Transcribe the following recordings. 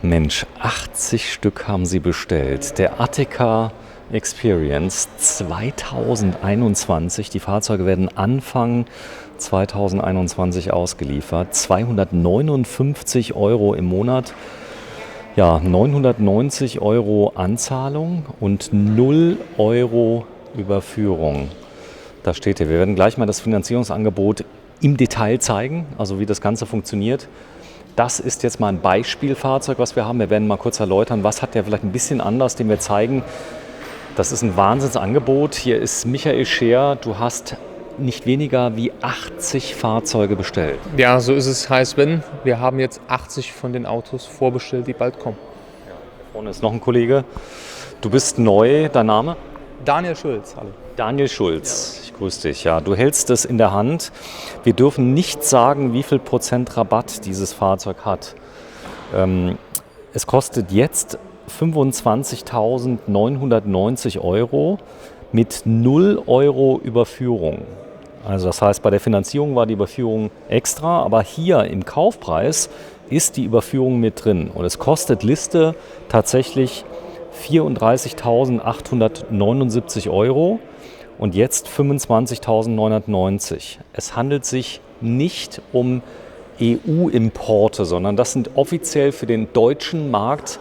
Mensch, 80 Stück haben Sie bestellt. Der Ateca Experience 2021. Die Fahrzeuge werden Anfang 2021 ausgeliefert. 259 Euro im Monat. Ja, 990 Euro Anzahlung und 0 Euro Überführung. Da steht hier. Wir werden gleich mal das Finanzierungsangebot im Detail zeigen, also wie das Ganze funktioniert. Das ist jetzt mal ein Beispielfahrzeug, was wir haben. Wir werden mal kurz erläutern, was hat der vielleicht ein bisschen anders, den wir zeigen. Das ist ein Wahnsinnsangebot. Hier ist Michael Scheer. Du hast nicht weniger wie 80 Fahrzeuge bestellt. Ja, so ist es. Heißt, wenn wir haben jetzt 80 von den Autos vorbestellt, die bald kommen. Ja, da vorne ist noch ein Kollege. Du bist neu. Dein Name? Daniel Schulz, hallo. Daniel Schulz, ich grüße dich. Ja, du hältst es in der Hand. Wir dürfen nicht sagen, wie viel Prozent Rabatt dieses Fahrzeug hat. Es kostet jetzt 25.990 Euro mit 0 Euro Überführung. Also das heißt, bei der Finanzierung war die Überführung extra, aber hier im Kaufpreis ist die Überführung mit drin. Und es kostet Liste tatsächlich 34.879 Euro und jetzt 25.990. Es handelt sich nicht um EU-Importe, sondern das sind offiziell für den deutschen Markt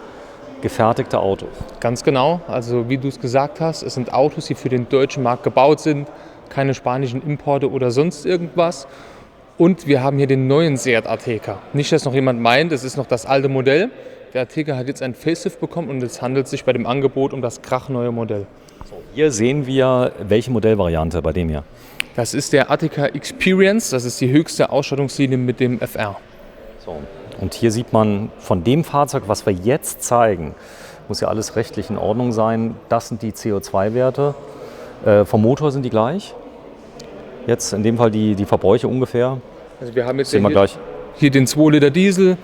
gefertigte Autos. Ganz genau. Also wie du es gesagt hast, es sind Autos, die für den deutschen Markt gebaut sind. Keine spanischen Importe oder sonst irgendwas. Und wir haben hier den neuen Seat Ateca. Nicht, dass noch jemand meint, es ist noch das alte Modell. Der Ateca hat jetzt ein Facelift bekommen und es handelt sich bei dem Angebot um das krachneue Modell. So, hier sehen wir welche Modellvariante bei dem hier. Das ist der Ateca Experience, das ist die höchste Ausstattungslinie mit dem FR. So, und hier sieht man von dem Fahrzeug, was wir jetzt zeigen, muss ja alles rechtlich in Ordnung sein. Das sind die CO2-Werte. Vom Motor sind die gleich. Jetzt in dem Fall die Verbräuche ungefähr. Also wir haben jetzt sehen wir gleich. Hier den 2 Liter Diesel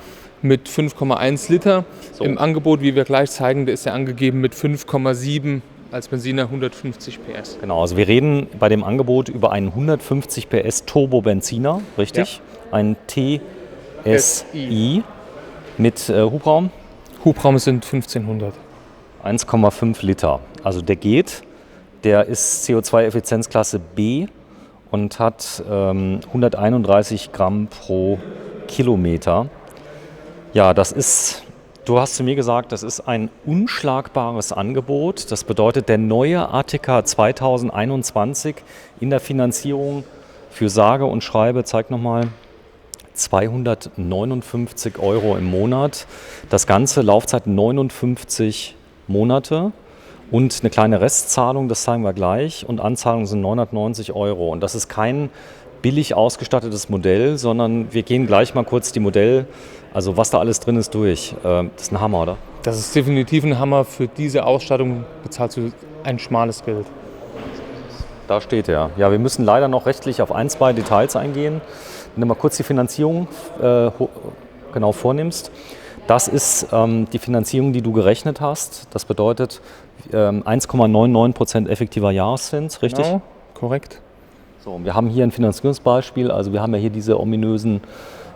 mit 5,1 Liter. So. Im Angebot, wie wir gleich zeigen, der ist ja angegeben mit 5,7 als Benziner 150 PS. Genau, also wir reden bei dem Angebot über einen 150 PS Turbo-Benziner, richtig? Ja. Ein TSI mit Hubraum? Hubraum sind 1500. 1,5 Liter. Also der geht, der ist CO2-Effizienzklasse B und hat 131 Gramm pro Kilometer. Ja, das ist, du hast zu mir gesagt, das ist ein unschlagbares Angebot. Das bedeutet, der neue Ateca 2021 in der Finanzierung für sage und schreibe, zeig nochmal, 259 Euro im Monat. Das Ganze Laufzeit 59 Monate und eine kleine Restzahlung, das zeigen wir gleich. Und Anzahlung sind 990 Euro. Und das ist kein billig ausgestattetes Modell, sondern wir gehen gleich mal kurz die Modell, also was da alles drin ist, durch. Das ist ein Hammer, oder? Das ist definitiv ein Hammer. Für diese Ausstattung bezahlst du ein schmales Geld. Da steht er. Ja, wir müssen leider noch rechtlich auf ein, zwei Details eingehen. Wenn du mal kurz die Finanzierung genau vornimmst. Das ist die Finanzierung, die du gerechnet hast. Das bedeutet 1,99% effektiver Jahreszins, richtig? Genau, korrekt. So, wir haben hier ein Finanzierungsbeispiel. Also wir haben ja hier diese ominösen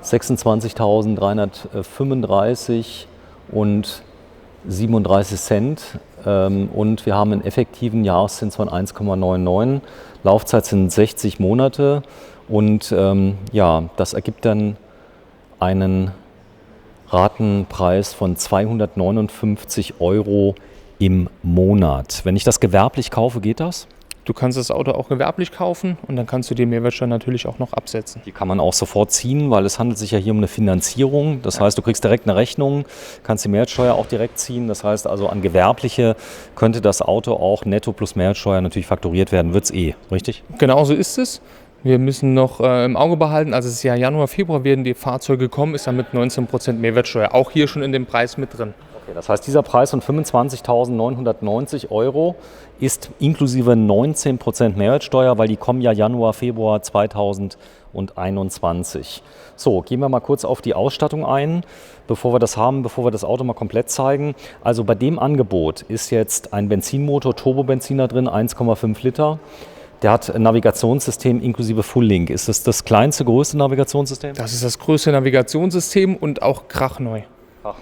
26.335 und 37 Cent. Und wir haben einen effektiven Jahreszins von 1,99. Laufzeit sind 60 Monate. Und ja, das ergibt dann einen Ratenpreis von 259 Euro im Monat. Wenn ich das gewerblich kaufe, geht das? Du kannst das Auto auch gewerblich kaufen und dann kannst du die Mehrwertsteuer natürlich auch noch absetzen. Die kann man auch sofort ziehen, weil es handelt sich ja hier um eine Finanzierung. Das heißt, du kriegst direkt eine Rechnung, kannst die Mehrwertsteuer auch direkt ziehen. Das heißt also, an Gewerbliche könnte das Auto auch netto plus Mehrwertsteuer natürlich fakturiert werden. Wird es richtig? Genau so ist es. Wir müssen noch im Auge behalten, also es ist ja Januar, Februar werden die Fahrzeuge kommen, ist dann mit 19% Mehrwertsteuer auch hier schon in dem Preis mit drin. Okay, das heißt, dieser Preis von 25.990 Euro ist inklusive 19% Mehrwertsteuer, weil die kommen ja Januar, Februar 2021. So, gehen wir mal kurz auf die Ausstattung ein, bevor wir das Auto mal komplett zeigen. Also bei dem Angebot ist jetzt ein Benzinmotor, Turbobenziner drin, 1,5 Liter. Der hat ein Navigationssystem inklusive Full-Link. Ist das kleinste, größte Navigationssystem? Das ist das größte Navigationssystem und auch krachneu.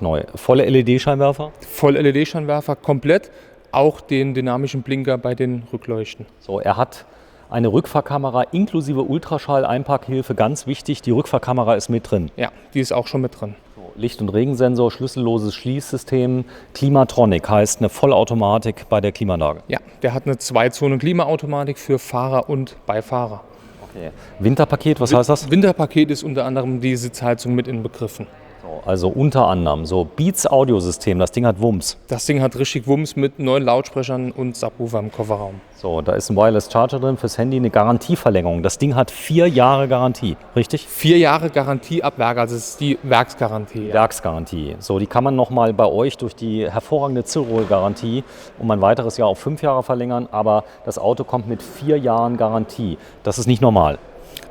Neu. Volle LED-Scheinwerfer? Voll LED-Scheinwerfer komplett, auch den dynamischen Blinker bei den Rückleuchten. So, er hat eine Rückfahrkamera inklusive Ultraschall-Einparkhilfe. Ganz wichtig, die Rückfahrkamera ist mit drin. Ja, die ist auch schon mit drin. Licht- und Regensensor, schlüsselloses Schließsystem, Klimatronic heißt eine Vollautomatik bei der Klimaanlage. Ja, der hat eine 2-Zonen-Klimaautomatik für Fahrer und Beifahrer. Okay. Winterpaket, was heißt das? Winterpaket ist unter anderem die Sitzheizung mit inbegriffen. So, also unter anderem so Beats Audiosystem, das Ding hat Wumms. Das Ding hat richtig Wumms mit 9 Lautsprechern und Subwoofer im Kofferraum. So, da ist ein Wireless Charger drin fürs Handy, eine Garantieverlängerung. Das Ding hat 4 Jahre Garantie, richtig? 4 Jahre Garantie ab Werk, also es ist die Werksgarantie. Ja. Werksgarantie. So, die kann man nochmal bei euch durch die hervorragende Zyrol-Garantie um ein weiteres Jahr auf 5 Jahre verlängern, aber das Auto kommt mit 4 Jahren Garantie. Das ist nicht normal.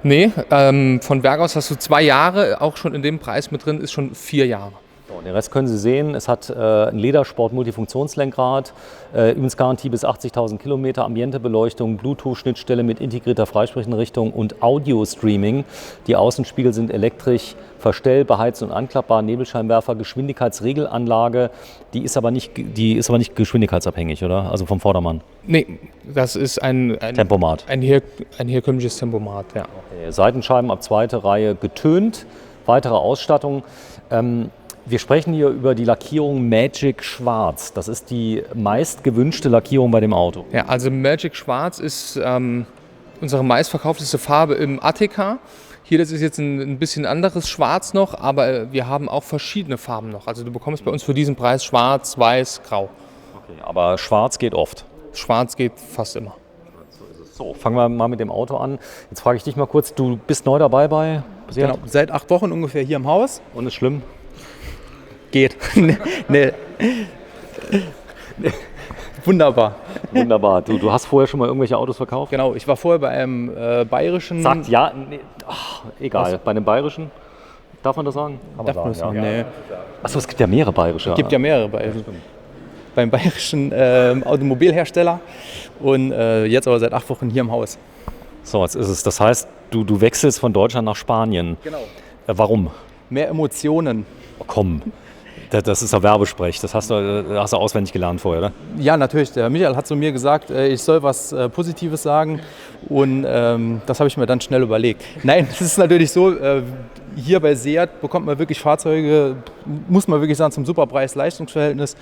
Nee, von Werk aus hast du 2 Jahre, auch schon in dem Preis mit drin, ist schon 4 Jahre. So, den Rest können Sie sehen. Es hat ein Ledersport-Multifunktionslenkrad, übrigens Garantie bis 80.000 Kilometer, Ambientebeleuchtung, Bluetooth-Schnittstelle mit integrierter Freisprechenrichtung und Audio-Streaming. Die Außenspiegel sind elektrisch verstellbar, beheizt und anklappbar, Nebelscheinwerfer, Geschwindigkeitsregelanlage. Die ist aber nicht geschwindigkeitsabhängig, oder? Also vom Vordermann. Nee, das ist ein Tempomat. ein herkömmliches Tempomat, ja. Okay. Seitenscheiben ab 2. Reihe getönt, weitere Ausstattung. Wir sprechen hier über die Lackierung Magic Schwarz. Das ist die meist gewünschte Lackierung bei dem Auto. Ja, also Magic Schwarz ist unsere meistverkaufteste Farbe im ATK. Hier, das ist jetzt ein bisschen anderes Schwarz noch, aber wir haben auch verschiedene Farben noch. Also du bekommst bei uns für diesen Preis Schwarz, Weiß, Grau. Okay, aber Schwarz geht oft. Schwarz geht fast immer. So, fangen wir mal mit dem Auto an. Jetzt frage ich dich mal kurz, du bist neu dabei bei Seat? Genau, seit 8 Wochen ungefähr hier im Haus. Und ist schlimm? Geht. Nee. Wunderbar. Wunderbar. Du hast vorher schon mal irgendwelche Autos verkauft? Genau, ich war vorher bei einem bayerischen... Sagt ja, nee, egal. Bei einem bayerischen, darf man das sagen? Kann man Darf man sagen, das sagen? Nee. Achso, es gibt ja mehrere bayerische. Es gibt ja mehrere beim bayerischen Automobilhersteller und jetzt aber seit 8 Wochen hier im Haus. So, jetzt ist es. Das heißt, du wechselst von Deutschland nach Spanien. Genau. Warum? Mehr Emotionen. Oh, komm, das ist ja Werbesprech. Das hast du auswendig gelernt vorher, oder? Ja, natürlich. Der Michael hat zu mir gesagt, ich soll was Positives sagen und das habe ich mir dann schnell überlegt. Nein, es ist natürlich so, hier bei Seat bekommt man wirklich Fahrzeuge, muss man wirklich sagen, zum super Preis-Leistungsverhältnis,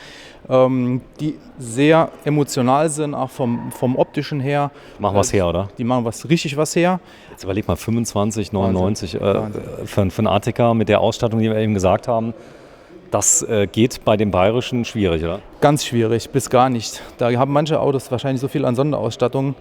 die sehr emotional sind, auch vom optischen her. Machen was her, oder? Die machen richtig was her. Jetzt überleg mal, 25,99 für einen ATK mit der Ausstattung, die wir eben gesagt haben. Das geht bei dem Bayerischen schwierig, oder? Ganz schwierig, bis gar nicht. Da haben manche Autos wahrscheinlich so viel an Sonderausstattung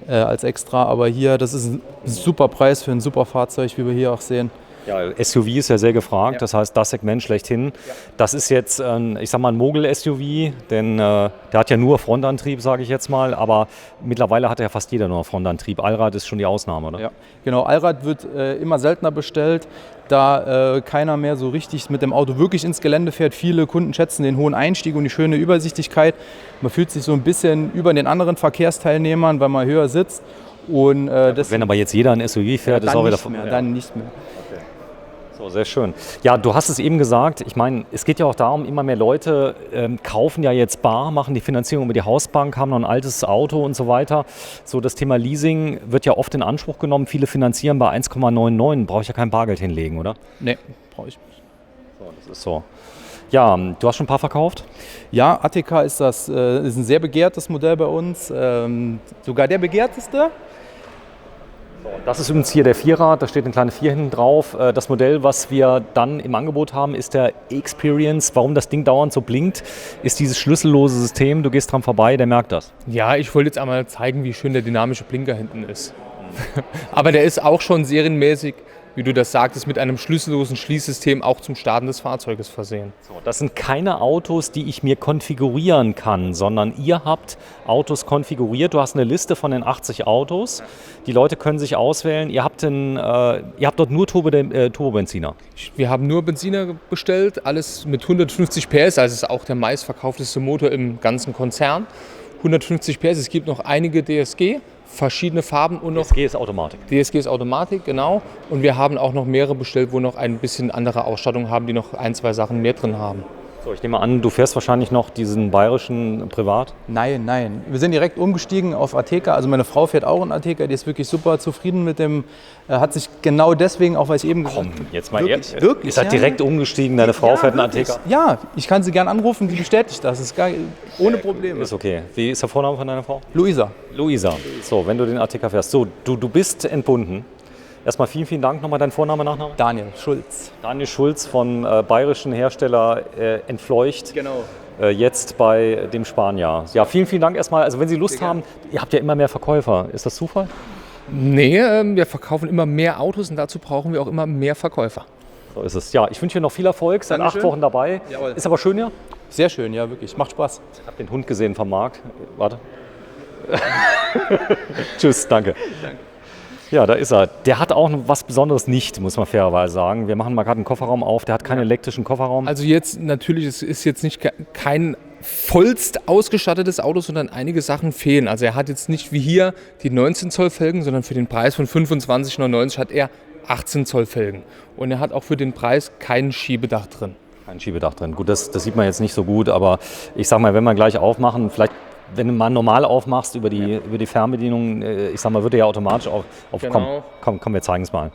als extra, aber hier, das ist ein super Preis für ein super Fahrzeug, wie wir hier auch sehen. Ja, SUV ist ja sehr gefragt, Ja. das heißt das Segment schlechthin. Das ist jetzt, ich sag mal, ein Mogel-SUV, denn der hat ja nur Frontantrieb, sage ich jetzt mal, aber mittlerweile hat ja fast jeder nur Frontantrieb. Allrad ist schon die Ausnahme, oder? Ja, genau. Allrad wird immer seltener bestellt, da keiner mehr so richtig mit dem Auto wirklich ins Gelände fährt. Viele Kunden schätzen den hohen Einstieg und die schöne Übersichtlichkeit. Man fühlt sich so ein bisschen über den anderen Verkehrsteilnehmern, weil man höher sitzt. Und, Wenn aber jetzt jeder ein SUV fährt, ist auch wieder dann nicht mehr. So, sehr schön. Ja, du hast es eben gesagt, ich meine, es geht ja auch darum, immer mehr Leute kaufen ja jetzt bar, machen die Finanzierung über die Hausbank, haben noch ein altes Auto und so weiter. So, das Thema Leasing wird ja oft in Anspruch genommen. Viele finanzieren bei 1,99, brauche ich ja kein Bargeld hinlegen, oder? Nee, brauche ich nicht. So, das ist so. Ja, du hast schon ein paar verkauft? Ja, ATK ist ist ein sehr begehrtes Modell bei uns, sogar der begehrteste. Das ist übrigens hier der Vierrad, da steht eine kleine 4 hinten drauf. Das Modell, was wir dann im Angebot haben, ist der Experience. Warum das Ding dauernd so blinkt, ist dieses schlüssellose System. Du gehst dran vorbei, der merkt das. Ja, ich wollte jetzt einmal zeigen, wie schön der dynamische Blinker hinten ist. Aber der ist auch schon serienmäßig, wie du das sagtest, mit einem schlüssellosen Schließsystem auch zum Starten des Fahrzeuges versehen. So, das sind keine Autos, die ich mir konfigurieren kann, sondern ihr habt Autos konfiguriert. Du hast eine Liste von den 80 Autos. Die Leute können sich auswählen. Ihr habt dort nur Turbobenziner. Wir haben nur Benziner bestellt, alles mit 150 PS, also ist auch der meistverkaufteste Motor im ganzen Konzern. 150 PS. Es gibt noch einige DSG, verschiedene Farben und noch DSG ist Automatik. DSG ist Automatik, genau. Und wir haben auch noch mehrere bestellt, wo noch ein bisschen andere Ausstattung haben, die noch ein, zwei Sachen mehr drin haben. So, ich nehme an, du fährst wahrscheinlich noch diesen bayerischen Privat. Nein. Wir sind direkt umgestiegen auf Ateca. Also meine Frau fährt auch einen Ateca, die ist wirklich super zufrieden mit dem. Hat sich genau deswegen, auch weil ich eben gesagt habe. Jetzt mal wirklich, ehrlich. wirklich, Ist halt ja, direkt umgestiegen, deine Frau fährt einen wirklich. Ateca. Ja, ich kann sie gern anrufen, die bestätigt das. Ist ohne Probleme. Ist okay. Wie ist der Vorname von deiner Frau? Luisa. Luisa. So, wenn du den Ateca fährst. So, du bist entbunden. Erstmal vielen Dank. Nochmal dein Vorname, Nachname? Daniel Schulz. Daniel Schulz vom bayerischen Hersteller Entfleucht. Genau. Jetzt bei dem Spanier. Ja, vielen Dank erstmal. Also wenn Sie Lust haben, ihr habt ja immer mehr Verkäufer. Ist das Zufall? Nee, wir verkaufen immer mehr Autos und dazu brauchen wir auch immer mehr Verkäufer. So ist es. Ja, ich wünsche dir noch viel Erfolg. Seit 8 Wochen dabei. Jawohl. Ist aber schön, ja? Sehr schön, ja, wirklich. Macht Spaß. Ich habe den Hund gesehen vom Markt. Warte. Tschüss, danke. Ja, da ist er. Der hat auch was Besonderes nicht, muss man fairerweise sagen. Wir machen mal gerade einen Kofferraum auf. Der hat keinen elektrischen Kofferraum. Also jetzt natürlich, es ist jetzt nicht kein vollst ausgestattetes Auto, sondern einige Sachen fehlen. Also er hat jetzt nicht wie hier die 19 Zoll Felgen, sondern für den Preis von 25,99 hat er 18 Zoll Felgen. Und er hat auch für den Preis kein Schiebedach drin. Kein Schiebedach drin. Gut, das sieht man jetzt nicht so gut, aber ich sag mal, wenn wir gleich aufmachen, vielleicht, wenn du mal normal aufmachst über die Fernbedienung, ich sag mal, wird er ja automatisch auf. Genau. Komm, wir zeigen es mal.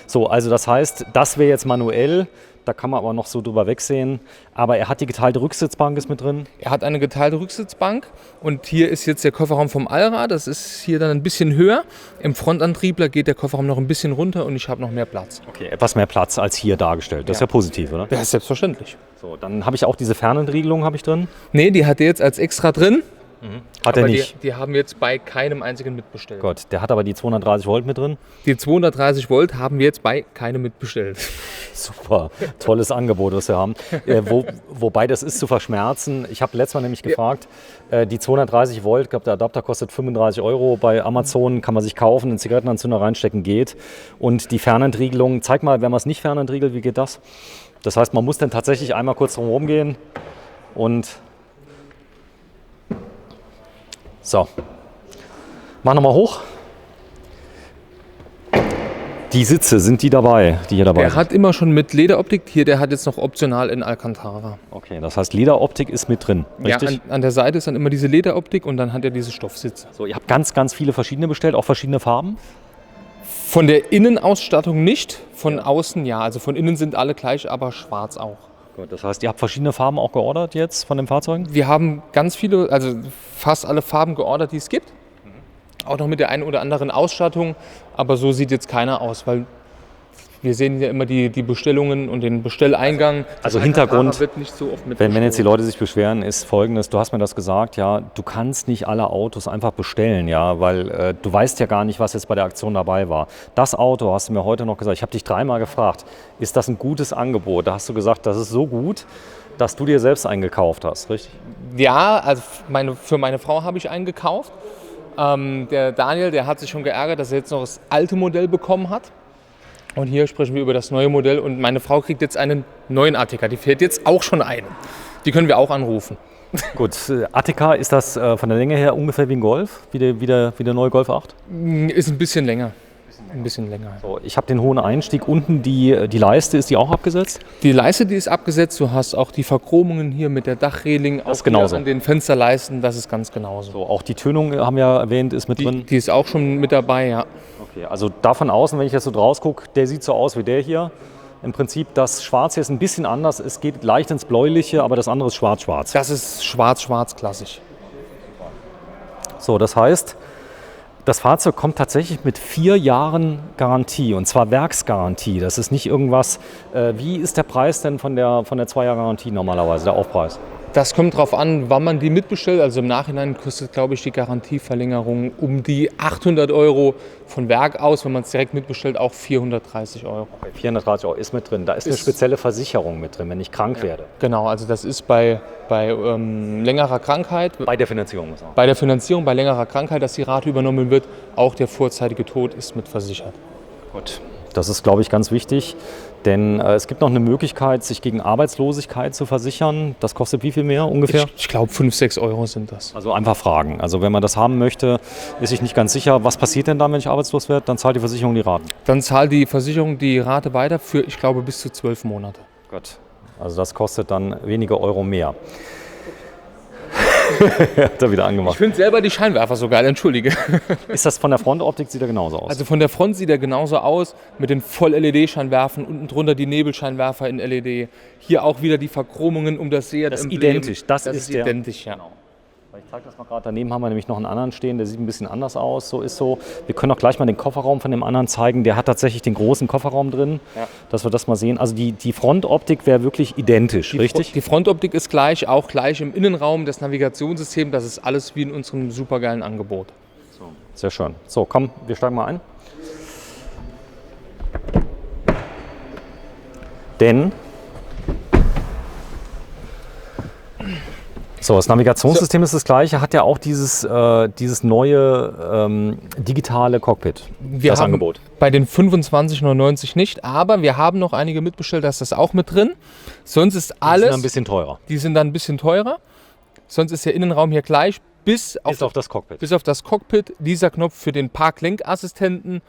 So, also das heißt, das wäre jetzt manuell, da kann man aber noch so drüber wegsehen. Aber er hat die geteilte Rücksitzbank ist mit drin. Er hat eine geteilte Rücksitzbank und hier ist jetzt der Kofferraum vom Allrad. Das ist hier dann ein bisschen höher. Im Frontantriebler geht der Kofferraum noch ein bisschen runter und ich habe noch mehr Platz. Okay, etwas mehr Platz als hier dargestellt. Das ist ja positiv, oder? Ja, selbstverständlich. So, dann habe ich auch diese Fernentriegelung habe ich drin. Nee, die hat er jetzt als extra drin. Hat er Aber nicht. die haben wir jetzt bei keinem einzigen mitbestellt. Gott, der hat aber die 230 Volt mit drin. Die 230 Volt haben wir jetzt bei keinem mitbestellt. Super, tolles Angebot, das wir haben. Wobei das ist zu verschmerzen. Ich habe letztes Mal nämlich gefragt, die 230 Volt, ich glaube der Adapter kostet 35 Euro. Bei Amazon kann man sich kaufen, einen Zigarettenanzünder reinstecken geht. Und die Fernentriegelung, zeig mal, wenn man es nicht fernentriegelt, wie geht das? Das heißt, man muss dann tatsächlich einmal kurz drum herum gehen und so. Mach nochmal hoch. Die Sitze, sind die dabei, die hier dabei Der sind? hat immer schon mit Lederoptik. Hier, der hat jetzt noch optional in Alcantara. Okay, das heißt, Lederoptik ist mit drin, richtig? Ja, an der Seite ist dann immer diese Lederoptik und dann hat er diese Stoffsitze. So, ihr habt ganz viele verschiedene bestellt, auch verschiedene Farben? Von der Innenausstattung nicht, von außen ja. Also von innen sind alle gleich, aber schwarz auch. Gut, das heißt, ihr habt verschiedene Farben auch geordert jetzt von den Fahrzeugen? Wir haben ganz viele, also fast alle Farben geordert, die es gibt. Auch noch mit der einen oder anderen Ausstattung, aber so sieht jetzt keiner aus, weil wir sehen ja immer die Bestellungen und den Bestelleingang. Also Das Hintergrund, Alcantara wird nicht so oft Wenn jetzt die mitbestellt. Leute sich beschweren, ist Folgendes, du hast mir das gesagt, ja, du kannst nicht alle Autos einfach bestellen, ja, weil du weißt ja gar nicht, was jetzt bei der Aktion dabei war. Das Auto, hast du mir heute noch gesagt, ich habe dich 3-mal gefragt, ist das ein gutes Angebot? Da hast du gesagt, das ist so gut, dass du dir selbst eingekauft hast, richtig? Ja, also für meine Frau habe ich einen gekauft. Der Daniel, der hat sich schon geärgert, dass er jetzt noch das alte Modell bekommen hat. Und hier sprechen wir über das neue Modell und meine Frau kriegt jetzt einen neuen Ateca. Die fährt jetzt auch schon einen. Die können wir auch anrufen. Gut, Ateca, ist das von der Länge her ungefähr wie ein Golf, wie der neue Golf 8? Ist ein bisschen länger. Ein bisschen länger. So, ich habe den hohen Einstieg, unten die Leiste, ist die auch abgesetzt? Die Leiste, die ist abgesetzt. Du hast auch die Verchromungen hier mit der Dachreling. Das ist auch genauso. An den Fensterleisten, das ist ganz genauso. So, auch die Tönung, haben wir ja erwähnt, ist mit drin? Die ist auch schon mit dabei, ja. Okay, also da von außen, wenn ich jetzt so draus gucke, der sieht so aus wie der hier. Im Prinzip, das Schwarz hier ist ein bisschen anders. Es geht leicht ins Bläuliche, aber das andere ist schwarz-schwarz. Das ist schwarz-schwarz klassisch. So, das heißt, das Fahrzeug kommt tatsächlich mit 4 Jahren Garantie, und zwar Werksgarantie. Das ist nicht irgendwas. Wie ist der Preis denn von der 2 Jahre Garantie normalerweise, der Aufpreis? Das kommt darauf an, wann man die mitbestellt. Also im Nachhinein kostet, glaube ich, die Garantieverlängerung um die 800 Euro von Werk aus. Wenn man es direkt mitbestellt, auch 430 Euro. Okay, 430 Euro ist mit drin. Da ist eine spezielle Versicherung mit drin, wenn ich krank werde. Genau, also das ist bei längerer Krankheit, Bei der Finanzierung muss man. bei der Finanzierung, bei längerer Krankheit, dass die Rate übernommen wird. Auch der vorzeitige Tod ist mit versichert. Gut. Das ist, glaube ich, ganz wichtig. Denn es gibt noch eine Möglichkeit, sich gegen Arbeitslosigkeit zu versichern. Das kostet wie viel mehr ungefähr? Ich glaube 5, 6 Euro sind das. Also einfach fragen. Also wenn man das haben möchte, ist sich nicht ganz sicher, was passiert denn dann, wenn ich arbeitslos werde? Dann zahlt die Versicherung die Raten. Dann zahlt die Versicherung die Rate weiter für, ich glaube, bis zu 12 Monate. Gut. Also das kostet dann wenige Euro mehr. Hat er wieder angemacht. Ich finde selber die Scheinwerfer so geil, entschuldige. Ist das von der Frontoptik, sieht er genauso aus? Also von der Front sieht er genauso aus, mit den Voll-LED-Scheinwerfern, unten drunter die Nebelscheinwerfer in LED. Hier auch wieder die Verchromungen um das Seat. Das ist Emblem. identisch. Das ist der. identisch, ja. Genau. Ich zeige das mal gerade. Daneben haben wir nämlich noch einen anderen stehen, der sieht ein bisschen anders aus. So ist so. Wir können auch gleich mal den Kofferraum von dem anderen zeigen. Der hat tatsächlich den großen Kofferraum drin, dass wir das mal sehen. Also die Frontoptik wäre wirklich identisch, richtig? Die Frontoptik ist gleich, auch gleich im Innenraum, das Navigationssystem, das ist alles wie in unserem supergeilen Angebot. So, sehr schön. So, komm, wir steigen mal ein. Denn so, das Navigationssystem ist das gleiche, hat ja auch dieses neue digitale Cockpit, Wir das haben Angebot. bei den 25,99 nicht, aber wir haben noch einige mitbestellt, da ist das auch mit drin. Sonst ist Die alles, sind ein bisschen teurer. die sind dann ein bisschen teurer. Sonst ist der Innenraum hier gleich, bis auf das Cockpit. bis auf das Cockpit, dieser Knopf für den Parklenkassistenten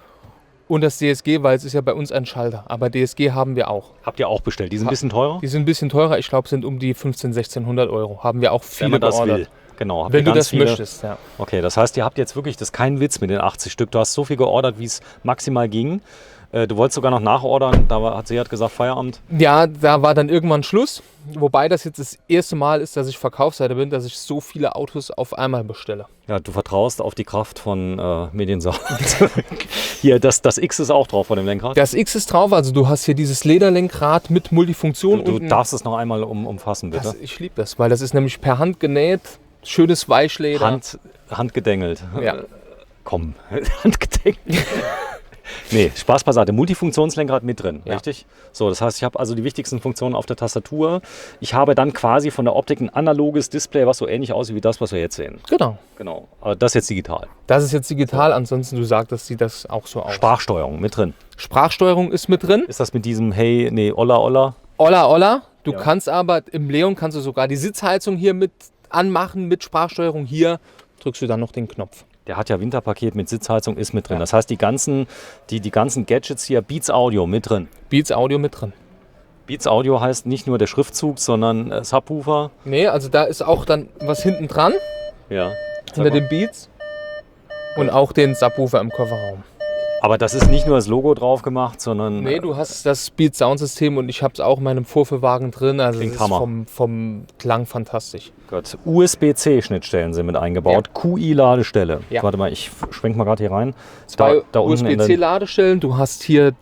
und das DSG, weil es ist ja bei uns ein Schalter. Aber DSG haben wir auch. Habt ihr auch bestellt? Die sind ein bisschen teurer? Die sind ein bisschen teurer, ich glaube, sind um die 1.500, 1.600 Euro. Haben wir auch viele Wenn man das geordert. will. Genau. habt Wenn ihr du ganz das viele? möchtest, ja. Okay, das heißt, ihr habt jetzt wirklich, das ist kein Witz mit den 80 Stück. Du hast so viel geordert, wie es maximal ging. Du wolltest sogar noch nachordern, hat Seat gesagt, Feierabend. Ja, da war dann irgendwann Schluss. Wobei das jetzt das erste Mal ist, dass ich Verkaufsseite bin, dass ich so viele Autos auf einmal bestelle. Ja, du vertraust auf die Kraft von Mediensaat. Hier, das X ist auch drauf von dem Lenkrad. Das X ist drauf, also du hast hier dieses Lederlenkrad mit Multifunktion. Du unten. darfst es noch einmal umfassen, bitte. Ich liebe das, weil das ist nämlich per Hand genäht, schönes Weichleder. Handgedengelt. Ja. Komm, handgedengelt. Nee, Spaß beiseite. Multifunktionslenkrad mit drin, Ja. richtig? So, das heißt, ich habe also die wichtigsten Funktionen auf der Tastatur. Ich habe dann quasi von der Optik ein analoges Display, was so ähnlich aussieht wie das, was wir jetzt sehen. Genau. Aber das ist jetzt digital. Das ist jetzt digital, ansonsten du sagtest, sieht das auch so aus. Sprachsteuerung mit drin. Sprachsteuerung ist mit drin. Ist das mit diesem Hey, nee, Olla, Olla? Olla, Olla. Du Ja. kannst aber, im Leon kannst du sogar die Sitzheizung hier mit anmachen, mit Sprachsteuerung. Hier drückst du dann noch den Knopf. Der hat ja Winterpaket mit Sitzheizung, ist mit drin. Das heißt, die ganzen Gadgets hier, Beats Audio mit drin. Beats Audio mit drin. Beats Audio heißt nicht nur der Schriftzug, sondern Subwoofer. Nee, also da ist auch dann was hinten dran, Ja. hinter den Beats. Und auch den Subwoofer im Kofferraum. Aber das ist nicht nur das Logo drauf gemacht, sondern Nee, du hast das Beats Soundsystem und ich habe es auch in meinem Vorführwagen drin. Also Klingt es Hammer. ist vom Klang fantastisch. Gott. USB-C-Schnittstellen sind mit eingebaut. QI-Ladestelle. Ja. Warte mal, ich schwenk mal gerade hier rein. Zwei Da unten in der- USB-C-Ladestellen. Du hast hier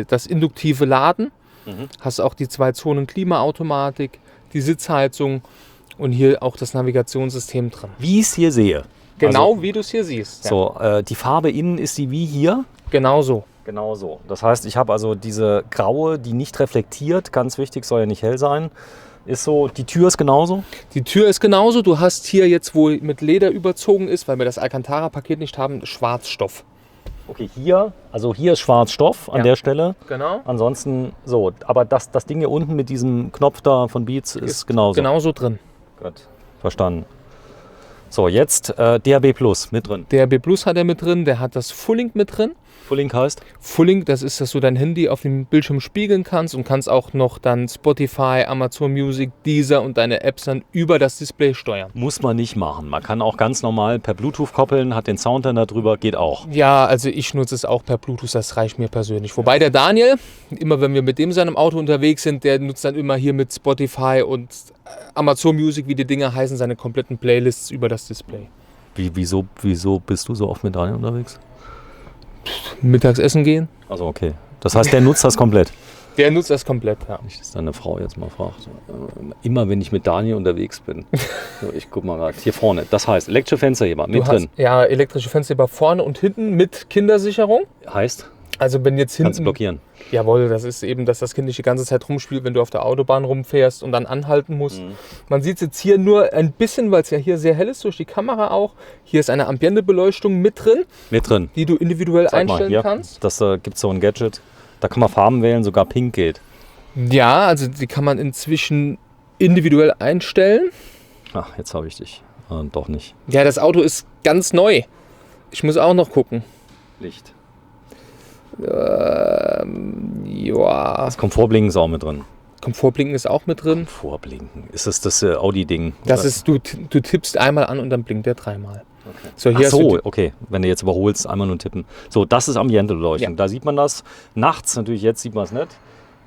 das induktive Laden. Mhm. Hast auch die 2-Zonen-Klimaautomatik, die Sitzheizung und hier auch das Navigationssystem drin. Wie ich es hier sehe. Genau Also, wie du es hier siehst. Ja. so, die Farbe innen ist die wie hier. Genau so. Genau so. Das heißt, ich habe also diese graue, die nicht reflektiert, ganz wichtig, soll ja nicht hell sein. Ist so, die Tür ist genauso. Die Tür ist genauso. Du hast hier jetzt, wo mit Leder überzogen ist, weil wir das Alcantara-Paket nicht haben, Schwarzstoff. Okay, hier ist Schwarzstoff an Ja. der Stelle. Genau. Ansonsten so, aber das Ding hier unten mit diesem Knopf da von Beats ist genauso. Genauso drin. Gut, verstanden. So, jetzt DAB Plus mit drin. DRB Plus hat er mit drin, der hat das Full-Link mit drin. Full-Link heißt? Full-Link, das ist, dass du dein Handy auf dem Bildschirm spiegeln kannst und kannst auch noch dann Spotify, Amazon Music, Deezer und deine Apps dann über das Display steuern. Muss man nicht machen. Man kann auch ganz normal per Bluetooth koppeln, hat den Sound dann da drüber, geht auch. Ja, also ich nutze es auch per Bluetooth, das reicht mir persönlich. Wobei der Daniel, immer wenn wir mit dem in seinem Auto unterwegs sind, der nutzt dann immer hier mit Spotify und Amazon Music, wie die Dinger heißen, seine kompletten Playlists über das Display. Wieso bist du so oft mit Daniel unterwegs? Mittagessen gehen? Also okay. Das heißt, der nutzt das komplett. Der nutzt das komplett, ja. Nicht, dass deine Frau jetzt mal fragt. Immer wenn ich mit Daniel unterwegs bin. So, ich guck mal gerade. Hier vorne. Das heißt, elektrische Fensterheber mit Du drin. hast ja elektrische Fensterheber vorne und hinten mit Kindersicherung. Heißt, Also wenn jetzt kannst hinten... blockieren. Jawohl, das ist eben, dass das Kind nicht die ganze Zeit rumspielt, wenn du auf der Autobahn rumfährst und dann anhalten musst. Man sieht es jetzt hier nur ein bisschen, weil es ja hier sehr hell ist, durch die Kamera auch. Hier ist eine Ambientebeleuchtung mit drin, Mit drin. die du individuell Zeig mal, einstellen hier. kannst. Das gibt so ein Gadget. Da kann man Farben wählen, sogar pink geht. Ja, also die kann man inzwischen individuell einstellen. Ach, jetzt habe ich dich. Doch nicht. Ja, das Auto ist ganz neu. Ich muss auch noch gucken. Licht. Ja. Das Komfortblinken ist auch mit drin. Komfortblinken ist auch mit drin. Komfortblinken. Ist das Audi-Ding? Das ist, du tippst einmal an und dann blinkt der dreimal. Okay. So, hier Ach so, okay. Wenn du jetzt überholst, einmal nur tippen. So, das ist Ambiente-Beleuchtung. Ja. Da sieht man das. Nachts, natürlich jetzt sieht man es nicht.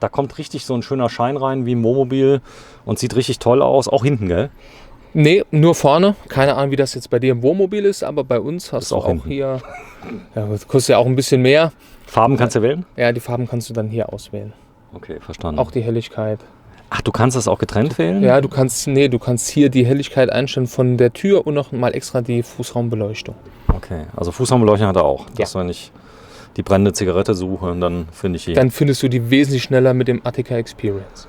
Da kommt richtig so ein schöner Schein rein wie im Wohnmobil und sieht richtig toll aus. Auch hinten, gell? Nee, nur vorne. Keine Ahnung, wie das jetzt bei dir im Wohnmobil ist, aber bei uns hast Ist du auch auch hinten. hier. Ja, das kostet ja auch ein bisschen mehr. Farben kannst du wählen? Ja, die Farben kannst du dann hier auswählen. Okay, verstanden. Auch die Helligkeit. Ach, du kannst das auch getrennt wählen? Ja, du kannst hier die Helligkeit einstellen von der Tür und noch mal extra die Fußraumbeleuchtung. Okay, also Fußraumbeleuchtung hat er auch. Ja. Dass wenn ich die brennende Zigarette suche, und dann finde ich die. Dann findest du die wesentlich schneller mit dem Attica Experience.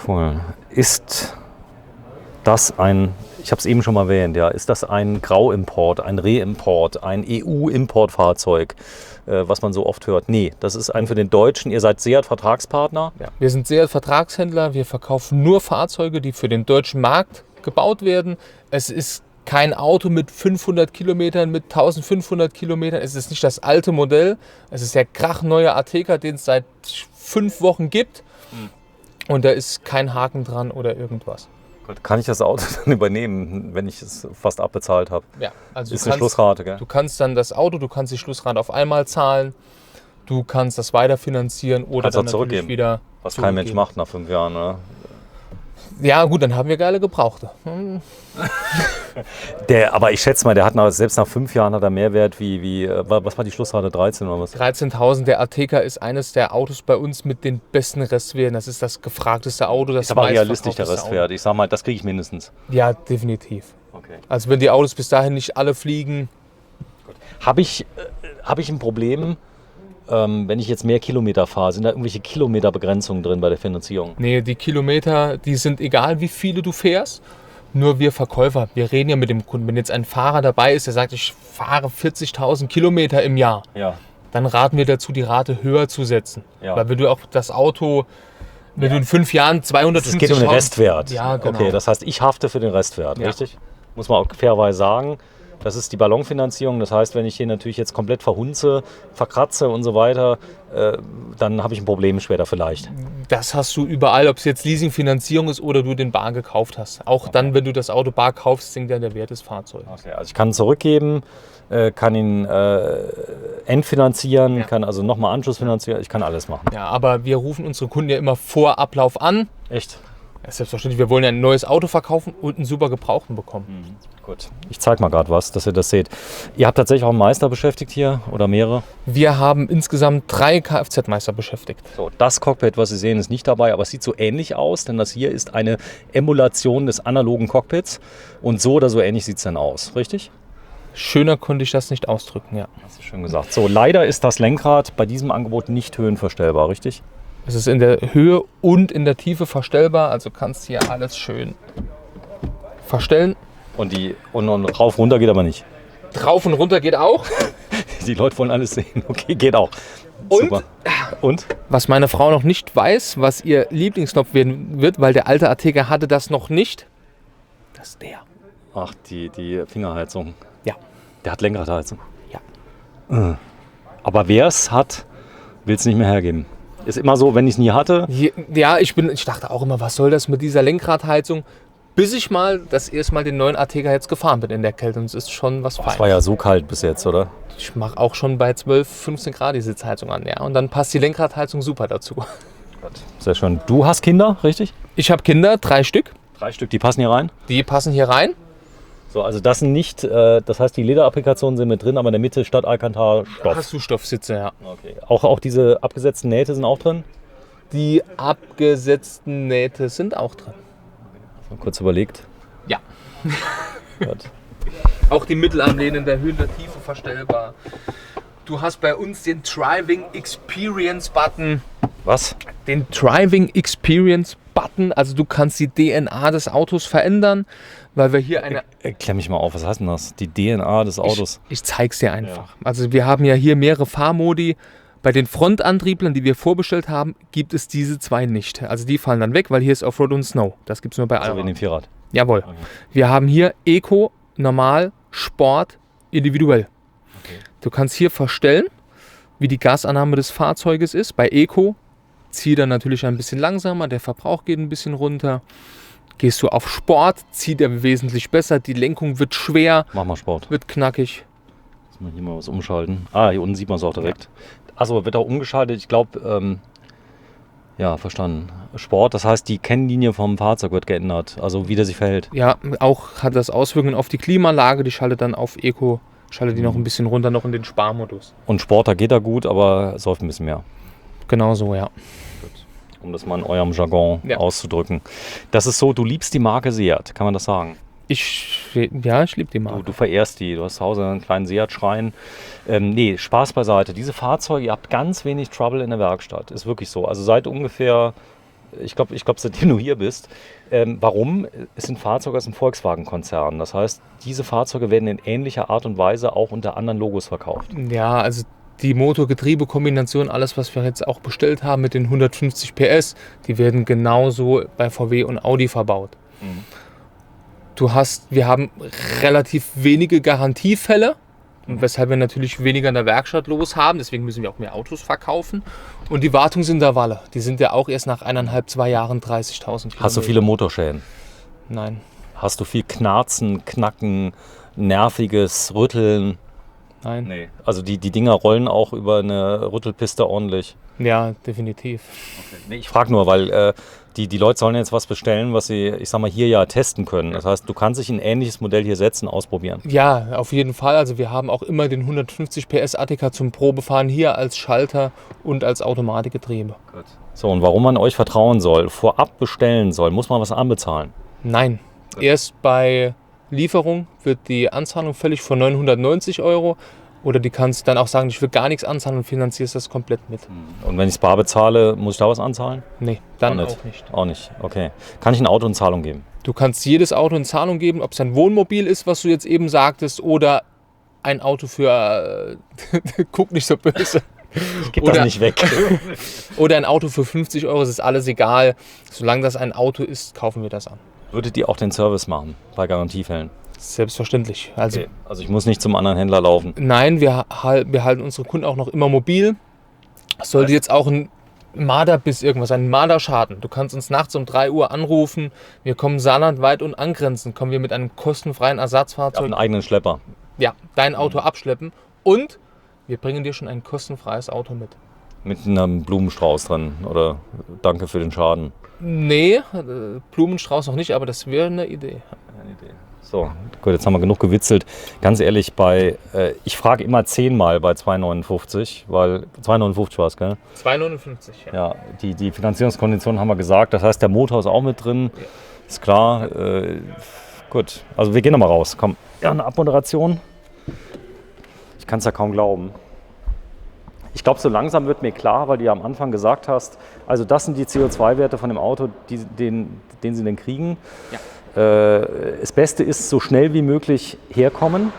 Cool. Ist das ein, ich habe es eben schon mal erwähnt, ja, ist das ein Grauimport, ein Reimport, ein EU-Importfahrzeug, was man so oft hört? Nee, das ist ein für den Deutschen. Ihr seid Seat-Vertragspartner. Ja. Wir sind sehr Vertragshändler. Wir verkaufen nur Fahrzeuge, die für den deutschen Markt gebaut werden. Es ist kein Auto mit 500 Kilometern, mit 1500 Kilometern. Es ist nicht das alte Modell. Es ist der krachneue Ateca, den es seit 5 Wochen gibt. Und da ist kein Haken dran oder irgendwas. Gut, kann ich das Auto dann übernehmen, wenn ich es fast abbezahlt habe? Ja, also Ist eine Schlussrate, gell? Du kannst dann das Auto, du kannst die Schlussrate auf einmal zahlen. Du kannst das weiterfinanzieren oder Kannst dann auch natürlich zurückgeben. wieder Was kein Mensch zurückgeben. macht nach 5 Jahren, ne? Ja gut, dann haben wir geile Gebrauchte. Aber ich schätze mal, der hat selbst nach 5 Jahren hat er Mehrwert wie was war die Schlussrate, 13 oder was? 13.000, der Ateca ist eines der Autos bei uns mit den besten Restwerten. Das ist das gefragteste Auto, das Ist aber realistisch der meistverkaufteste Restwert. Ich sag mal, das kriege ich mindestens. Auto. Ja, definitiv. Okay. Also wenn die Autos bis dahin nicht alle fliegen, Habe ich ein Problem, wenn ich jetzt mehr Kilometer fahre? Sind da irgendwelche Kilometerbegrenzungen drin bei der Finanzierung? nee, die Kilometer, die sind egal, wie viele du fährst. Nur wir Verkäufer, wir reden ja mit dem Kunden. Wenn jetzt ein Fahrer dabei ist, der sagt, ich fahre 40.000 Kilometer im Jahr, Ja. dann raten wir dazu, die Rate höher zu setzen. Ja. Weil wenn du auch das Auto, wenn du in 5 Jahren 250.000... Es geht um den Restwert. Ja, genau. Okay, das heißt, ich hafte für den Restwert, Ja. richtig? Muss man auch fairerweise sagen. Das ist die Ballonfinanzierung. Das heißt, wenn ich hier natürlich jetzt komplett verhunze, verkratze und so weiter, dann habe ich ein Problem später vielleicht. Das hast du überall, ob es jetzt Leasingfinanzierung ist oder du den bar gekauft hast. Auch dann, wenn du das Auto bar kaufst, sinkt ja der Wert des Fahrzeugs. Okay, also ich kann zurückgeben, kann ihn entfinanzieren, Ja. kann also nochmal Anschluss finanzieren, ich kann alles machen. Ja, aber wir rufen unsere Kunden ja immer vor Ablauf an. Echt? Ja, selbstverständlich, wir wollen ja ein neues Auto verkaufen und einen super Gebrauchten bekommen. Gut. Ich zeige mal gerade was, dass ihr das seht. Ihr habt tatsächlich auch einen Meister beschäftigt hier oder mehrere? Wir haben insgesamt 3 Kfz-Meister beschäftigt. So, das Cockpit, was Sie sehen, ist nicht dabei, aber es sieht so ähnlich aus, denn das hier ist eine Emulation des analogen Cockpits und so oder so ähnlich sieht es dann aus, richtig? Schöner konnte ich das nicht ausdrücken, ja. Hast du schön gesagt. So, leider ist das Lenkrad bei diesem Angebot nicht höhenverstellbar, richtig? Es ist in der Höhe und in der Tiefe verstellbar, also kannst hier alles schön verstellen. Und rauf, runter geht aber nicht. Drauf und runter geht auch. Die Leute wollen alles sehen. Okay, geht auch. Und? Super. Und? Was meine Frau noch nicht weiß, was ihr Lieblingsknopf werden wird, weil der alte Ateca hatte das noch nicht, das ist der. Ach, die Fingerheizung. Ja. Der hat Lenkradheizung. Ja. Aber wer es hat, will es nicht mehr hergeben. Ist immer so, wenn ich es nie hatte. Ja, ich dachte auch immer, was soll das mit dieser Lenkradheizung? Bis ich mal das erste Mal den neuen Ateca jetzt gefahren bin in der Kälte und es ist schon was Es Feines. war ja so kalt bis jetzt, oder? Ich mache auch schon bei 12, 15 Grad die Sitzheizung an, ja. Und dann passt die Lenkradheizung super dazu. Sehr schön. Du hast Kinder, richtig? Ich habe Kinder, 3 Stück, 3 Stück, die passen hier rein. die passen hier rein. So, also das sind nicht, das heißt, die Lederapplikationen sind mit drin, aber in der Mitte statt Alcantara Stoff. Hast du Stoffsitze, ja. Okay. Auch diese abgesetzten Nähte sind auch drin? Die abgesetzten Nähte sind auch drin. Mal kurz überlegt. Ja. Gut. Auch die Mittelarmlehnen in der Höhe und der Tiefe verstellbar. Du hast bei uns den Driving Experience Button. Was? Den Driving Experience Button, also du kannst die DNA des Autos verändern, weil wir hier eine... Klär mich mal auf, was heißt denn das? Die DNA des Autos. Ich zeig's dir einfach. Also wir haben ja hier mehrere Fahrmodi. Bei den Frontantrieblern, die wir vorbestellt haben, gibt es diese zwei nicht. Also die fallen dann weg, weil hier ist Offroad und Snow. Das gibt es nur bei Also in Allrad. dem Vierrad. Jawohl. Okay. Wir haben hier Eco, Normal, Sport, individuell. Okay. Du kannst hier verstellen, wie die Gasannahme des Fahrzeuges ist. Bei Eco zieht er natürlich ein bisschen langsamer, der Verbrauch geht ein bisschen runter. Gehst du auf Sport, zieht er wesentlich besser, die Lenkung wird schwer, Mach mal Sport. wird knackig. Jetzt mal hier mal was umschalten. Ah, hier unten sieht man es auch direkt. Achso, wird auch umgeschaltet. Ich glaube, ja, verstanden. Sport, das heißt, die Kennlinie vom Fahrzeug wird geändert. Also wie der sich verhält. Ja, auch hat das Auswirkungen auf die Klimaanlage, die schaltet dann auf Eco, schaltet die noch ein bisschen runter, noch in den Sparmodus. Und Sport, da geht er gut, aber säuft ein bisschen mehr. Genau so, ja. Um das mal in eurem Jargon auszudrücken. Das ist so, du liebst die Marke Seat, kann man das sagen? Ich liebe die Marke. Du verehrst die, du hast zu Hause einen kleinen Seat-Schrein. Nee, Spaß beiseite. Diese Fahrzeuge, ihr habt ganz wenig Trouble in der Werkstatt. Ist wirklich so. Also seit ungefähr, ich glaube, seitdem du hier bist. Warum? Es sind Fahrzeuge aus dem Volkswagen-Konzern. Das heißt, diese Fahrzeuge werden in ähnlicher Art und Weise auch unter anderen Logos verkauft. Ja, also die Motor-Getriebe-Kombination, alles, was wir jetzt auch bestellt haben mit den 150 PS, die werden genauso bei VW und Audi verbaut. Mhm. Wir haben relativ wenige Garantiefälle, weshalb wir natürlich weniger in der Werkstatt los haben. Deswegen müssen wir auch mehr Autos verkaufen. Und die Wartungen sind der Walle. Die sind ja auch erst nach 1,5, 2 Jahren 30.000 Kilometer. Hast du viele Motorschäden? Nein. Hast du viel Knarzen, Knacken, nerviges Rütteln? Nein. Nee. Also die Dinger rollen auch über eine Rüttelpiste ordentlich. Ja, definitiv. Okay. Nee, ich frage nur, weil die Leute sollen jetzt was bestellen, was sie, ich sag mal, hier ja testen können. Das heißt, du kannst dich in ein ähnliches Modell hier setzen, ausprobieren. Ja, auf jeden Fall. Also wir haben auch immer den 150 PS Attica zum Probefahren hier als Schalter und als Automatikgetriebe. Gut. So, und warum man euch vertrauen soll, vorab bestellen soll, muss man was anbezahlen? Nein. Erst bei Lieferung wird die Anzahlung fällig von 990 €. Oder die kannst dann auch sagen, ich will gar nichts anzahlen und finanzierst das komplett mit. Und wenn ich es bar bezahle, muss ich da was anzahlen? Nee, dann auch nicht. Auch nicht, okay. Kann ich ein Auto in Zahlung geben? Du kannst jedes Auto in Zahlung geben, ob es ein Wohnmobil ist, was du jetzt eben sagtest, oder ein Auto für, guck nicht so böse. Ich gebe das nicht weg. Oder ein Auto für 50 €, es ist alles egal. Solange das ein Auto ist, kaufen wir das an. Würdet ihr auch den Service machen bei Garantiefällen? Selbstverständlich. Also, Okay. Also ich muss nicht zum anderen Händler laufen. nein, wir halten unsere Kunden auch noch immer mobil. Sollte jetzt auch ein Marderbiss irgendwas, ein Marderschaden. Du kannst uns nachts um 3 Uhr anrufen. Wir kommen saarlandweit und angrenzend. Kommen wir mit einem kostenfreien Ich habe Ersatzfahrzeug, einen eigenen Schlepper. dein Auto abschleppen. Und wir bringen dir schon ein kostenfreies Auto mit. Mit einem Blumenstrauß drin. Oder danke für den Schaden. Nee, Blumenstrauß noch nicht, aber das wäre eine Idee. So, gut, jetzt haben wir genug gewitzelt. Ganz ehrlich, ich frage immer 10-mal bei 2,59, weil 2,59 war es, gell? 2,59, ja. Ja, die Finanzierungskonditionen haben wir gesagt. Das heißt, der Motor ist auch mit drin. Ja. Ist klar. Gut, also wir gehen nochmal raus. Komm, ja, eine Abmoderation. Ich kann es ja kaum glauben. Ich glaube, so langsam wird mir klar, weil du ja am Anfang gesagt hast, also das sind die CO2-Werte von dem Auto, den sie denn kriegen. Ja. Das Beste ist, so schnell wie möglich herkommen,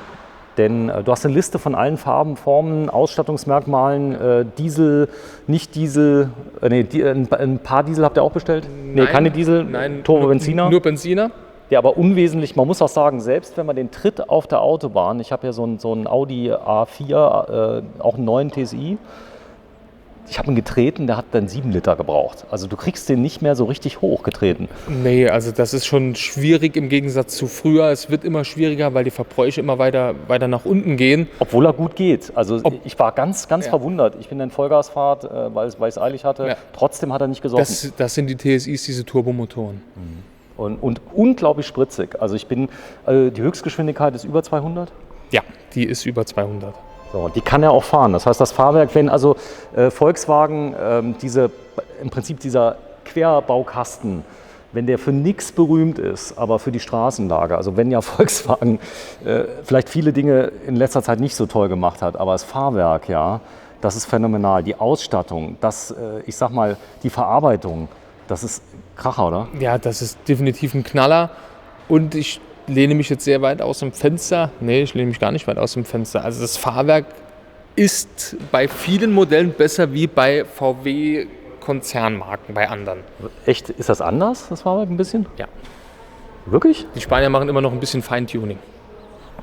denn du hast eine Liste von allen Farben, Formen, Ausstattungsmerkmalen, Diesel, nicht Diesel, ein paar Diesel habt ihr auch bestellt? Nee, keine Diesel, Nein, Turbo-Benziner. Nur Benziner. Ja, aber unwesentlich, man muss auch sagen, selbst wenn man den tritt auf der Autobahn, ich habe ja so einen Audi A4, auch einen neuen TSI, ich habe ihn getreten, der hat dann 7 Liter gebraucht. Also du kriegst den nicht mehr so richtig hochgetreten. Nee, also das ist schon schwierig im Gegensatz zu früher. Es wird immer schwieriger, weil die Verbräuche immer weiter nach unten gehen. Obwohl er gut geht. Also ich war ganz verwundert. Ich bin in Vollgasfahrt, weil ich es eilig hatte. Ja. Trotzdem hat er nicht gesoffen. Das sind die TSIs, diese Turbomotoren. Und unglaublich spritzig. Also die Höchstgeschwindigkeit ist über 200. Ja, die ist über 200. So, die kann er auch fahren. Das heißt, das Fahrwerk, wenn also Volkswagen im Prinzip dieser Querbaukasten, wenn der für nichts berühmt ist, aber für die Straßenlage, also wenn ja Volkswagen vielleicht viele Dinge in letzter Zeit nicht so toll gemacht hat, aber das Fahrwerk, ja, das ist phänomenal. Die Ausstattung, ich sag mal, die Verarbeitung, das ist Kracher, oder? Ja, das ist definitiv ein Knaller. Und ich lehne mich jetzt sehr weit aus dem Fenster. Nee, ich lehne mich gar nicht weit aus dem Fenster. Also das Fahrwerk ist bei vielen Modellen besser wie bei VW-Konzernmarken, bei anderen. Echt, ist das anders, das Fahrwerk ein bisschen? Ja. Wirklich? Die Spanier machen immer noch ein bisschen Feintuning.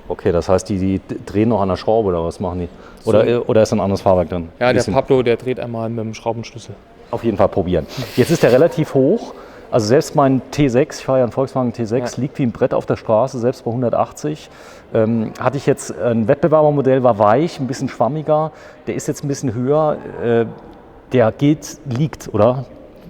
Okay, das heißt, die drehen noch an der Schraube oder was machen die? Oder ist ein anderes Fahrwerk drin? Ja, der Pablo, der dreht einmal mit dem Schraubenschlüssel. Auf jeden Fall probieren. Jetzt ist der relativ hoch. Also selbst mein T6, ich fahre ja einen Volkswagen T6, liegt wie ein Brett auf der Straße, selbst bei 180. Hatte ich jetzt ein Wettbewerbermodell, war weich, ein bisschen schwammiger. Der ist jetzt ein bisschen höher. Der liegt, oder?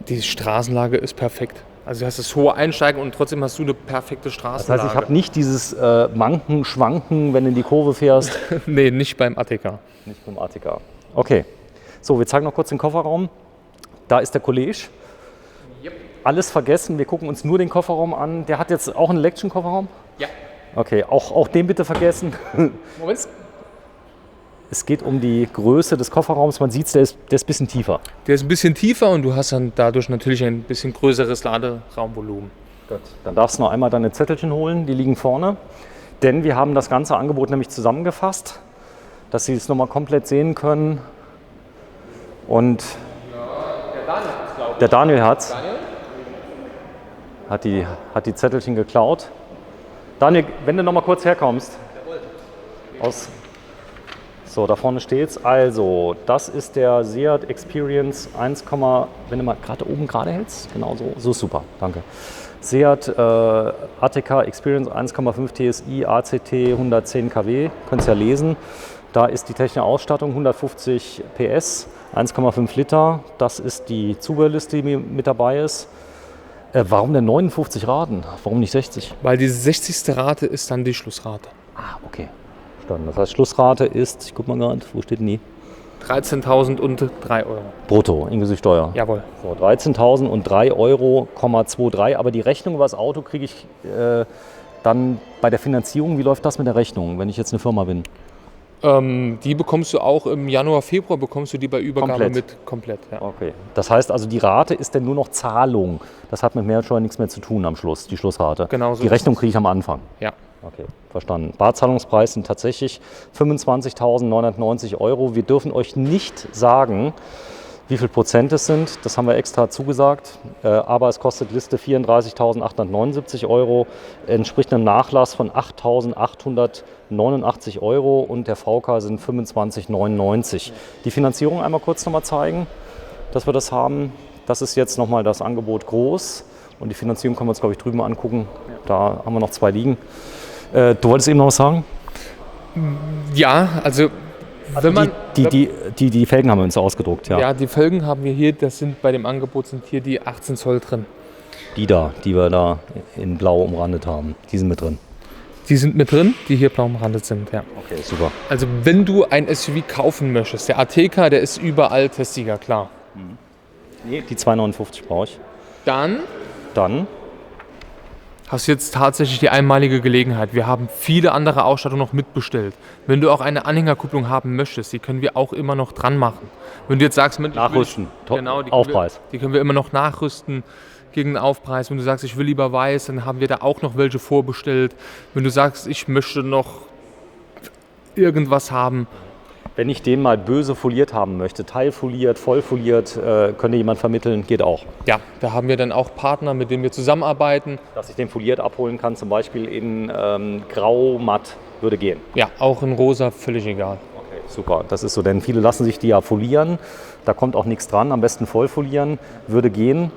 Die Straßenlage ist perfekt. Also du hast das hohe Einsteigen und trotzdem hast du eine perfekte Straßenlage. Das heißt, ich habe nicht dieses Manken, Schwanken, wenn du in die Kurve fährst. Nee, nicht beim Ateca. Nicht beim Ateca. Okay. So, wir zeigen noch kurz den Kofferraum. Da ist der College. Yep. Alles vergessen, wir gucken uns nur den Kofferraum an. Der hat jetzt auch einen Election-Kofferraum? Ja. Okay, auch den bitte vergessen. Moment. Es geht um die Größe des Kofferraums. Man sieht es, der ist ein bisschen tiefer. Der ist ein bisschen tiefer und du hast dann dadurch natürlich ein bisschen größeres Laderaumvolumen. Gut. Dann darfst du noch einmal deine Zettelchen holen, die liegen vorne. Denn wir haben das ganze Angebot nämlich zusammengefasst, dass Sie es nochmal komplett sehen können. Und der Daniel hat die Zettelchen geklaut. Daniel, wenn du noch mal kurz herkommst. So, da vorne steht's. Also, das ist der Seat Experience 1, wenn du mal gerade oben gerade hältst. Genau so ist super, danke. Seat Ateca Experience 1,5 TSI ACT 110 kW, könnt ihr ja lesen. Da ist die technische Ausstattung 150 PS, 1,5 Liter. Das ist die Zubehörliste, die mit dabei ist. Warum denn 59 Raten? Warum nicht 60? Weil die 60. Rate ist dann die Schlussrate. Ah, okay. Verstanden. Das heißt, Schlussrate ist, ich guck mal gerade, wo steht denn die? 13.003 €. Brutto, inklusive Steuer. Jawohl. So, 13.003 €,23. Aber die Rechnung über das Auto kriege ich dann bei der Finanzierung. Wie läuft das mit der Rechnung, wenn ich jetzt eine Firma bin? Die bekommst du auch im Januar, Februar, bekommst du die bei Übergabe komplett. Ja. Okay. Das heißt also, die Rate ist dann nur noch Zahlung. Das hat mit Mehrwertsteuer nichts mehr zu tun am Schluss, die Schlussrate. Genau so. Die Rechnung kriege ich am Anfang. Ja. Okay, verstanden. Barzahlungspreis sind tatsächlich 25.990 €. Wir dürfen euch nicht sagen, wie viel Prozent es sind. Das haben wir extra zugesagt. Aber es kostet Liste 34.879 €, entspricht einem Nachlass von 8.889 € und der VK sind 25,99 €. Die Finanzierung einmal kurz nochmal zeigen, dass wir das haben. Das ist jetzt nochmal das Angebot groß und die Finanzierung können wir uns, glaube ich, drüben angucken. Da haben wir noch 2 liegen. Du wolltest eben noch was sagen? Ja, also wenn man... Die Felgen haben wir uns ausgedruckt, ja. Ja, die Felgen haben wir hier, das sind bei dem Angebot sind hier die 18 Zoll drin. Die wir da in blau umrandet haben, die sind mit drin. Die sind mit drin, die hier blau umrandet sind, ja. Okay, super. Also wenn du ein SUV kaufen möchtest, der Ateca, der ist überall Testsieger, klar. Nee, die 259 brauche ich. Dann hast jetzt tatsächlich die einmalige Gelegenheit. Wir haben viele andere Ausstattung noch mitbestellt. Wenn du auch eine Anhängerkupplung haben möchtest, die können wir auch immer noch dran machen. Wenn du jetzt sagst, nachrüsten, genau, Aufpreis. Die können wir immer noch nachrüsten gegen einen Aufpreis. Wenn du sagst, ich will lieber weiß, dann haben wir da auch noch welche vorbestellt. Wenn du sagst, ich möchte noch irgendwas haben. Wenn ich den mal böse foliert haben möchte, teilfoliert, vollfoliert, könnte jemand vermitteln, geht auch. Ja, da haben wir dann auch Partner, mit denen wir zusammenarbeiten. Dass ich den foliert abholen kann, zum Beispiel in grau, matt, würde gehen. Ja, auch in rosa, völlig egal. Okay, super, das ist so, denn viele lassen sich die ja folieren, da kommt auch nichts dran, am besten voll folieren, würde gehen.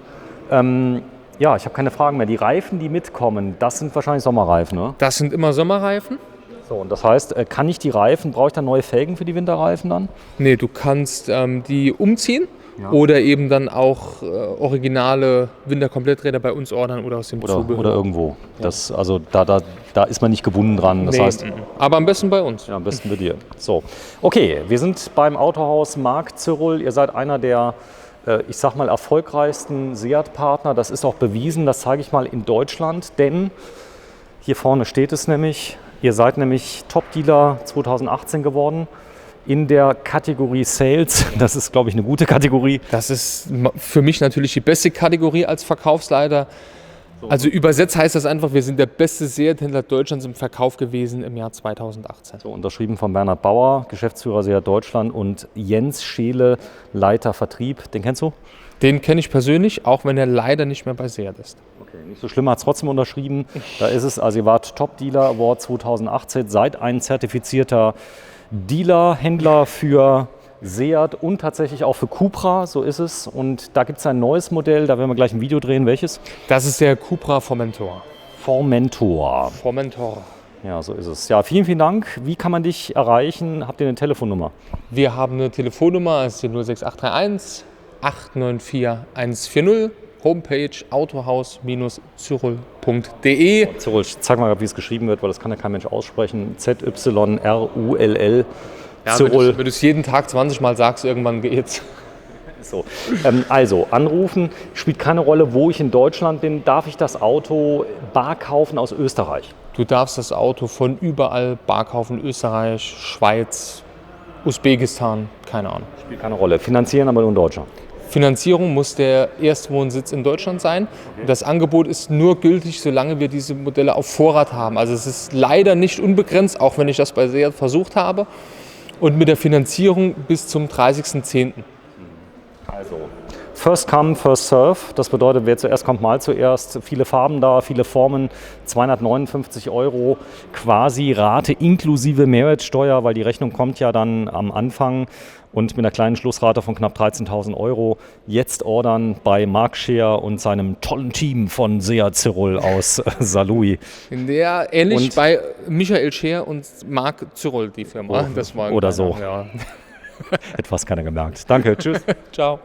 Ja, ich habe keine Fragen mehr. Die Reifen, die mitkommen, das sind wahrscheinlich Sommerreifen, ne? Das sind immer Sommerreifen. So, und das heißt, kann ich die Reifen, brauche ich dann neue Felgen für die Winterreifen dann? Nee, du kannst die umziehen oder eben dann auch originale Winterkompletträder bei uns ordern oder aus dem Zubehör. Oder irgendwo. Ja. Das, also da ist man nicht gebunden dran. Das heißt, aber am besten bei uns. Ja, am besten bei dir. So, okay, wir sind beim Autohaus Mark Zirrul. Ihr seid einer der, ich sag mal, erfolgreichsten Seat-Partner. Das ist auch bewiesen, das zeige ich mal in Deutschland, denn hier vorne steht es nämlich. Ihr seid nämlich Top-Dealer 2018 geworden in der Kategorie Sales. Das ist, glaube ich, eine gute Kategorie. Das ist für mich natürlich die beste Kategorie als Verkaufsleiter. Also übersetzt heißt das einfach, wir sind der beste Seat-Händler Deutschlands im Verkauf gewesen im Jahr 2018. So, unterschrieben von Bernhard Bauer, Geschäftsführer Seat Deutschland, und Jens Scheele, Leiter Vertrieb. Den kennst du? Den kenne ich persönlich, auch wenn er leider nicht mehr bei Seat ist. Okay, nicht so schlimm, hat es trotzdem unterschrieben. Da ist es, also ihr wart Top Dealer Award 2018, seid ein zertifizierter Dealer-Händler für Seat und tatsächlich auch für Cupra, so ist es. Und da gibt es ein neues Modell, da werden wir gleich ein Video drehen. Welches? Das ist der Cupra Formentor. Formentor. Formentor. Ja, so ist es. Ja, vielen, vielen Dank. Wie kann man dich erreichen? Habt ihr eine Telefonnummer? Wir haben eine Telefonnummer, das ist die 06831 894 140. Homepage autohaus-zyrol.de. Zyrol, zeig mal, wie es geschrieben wird, weil das kann ja kein Mensch aussprechen. ZYRULL. Ja, Zyrol. wenn du es jeden Tag 20 Mal sagst, irgendwann geht's. So. Also, anrufen spielt keine Rolle, wo ich in Deutschland bin. Darf ich das Auto bar kaufen aus Österreich? Du darfst das Auto von überall bar kaufen. Österreich, Schweiz, Usbekistan, keine Ahnung. Spielt keine Rolle. Finanzieren aber nur in Deutschland. Finanzierung muss der Erstwohnsitz in Deutschland sein. Das Angebot ist nur gültig, solange wir diese Modelle auf Vorrat haben. Also es ist leider nicht unbegrenzt, auch wenn ich das bei Seat versucht habe. Und mit der Finanzierung bis zum 30.10. Also, first come, first serve. Das bedeutet, wer zuerst kommt, mal zuerst. Viele Farben da, viele Formen. 259 € quasi Rate inklusive Mehrwertsteuer, weil die Rechnung kommt ja dann am Anfang. Und mit einer kleinen Schlussrate von knapp 13.000 € jetzt ordern bei Marc Scheer und seinem tollen Team von Seat Zyrol aus Saarlouis. Ähnlich und bei Michael Scheer und Marc Zyrol, die Firma. Oh, das war oder so. Ja. Etwas keiner gemerkt. Danke, tschüss. Ciao.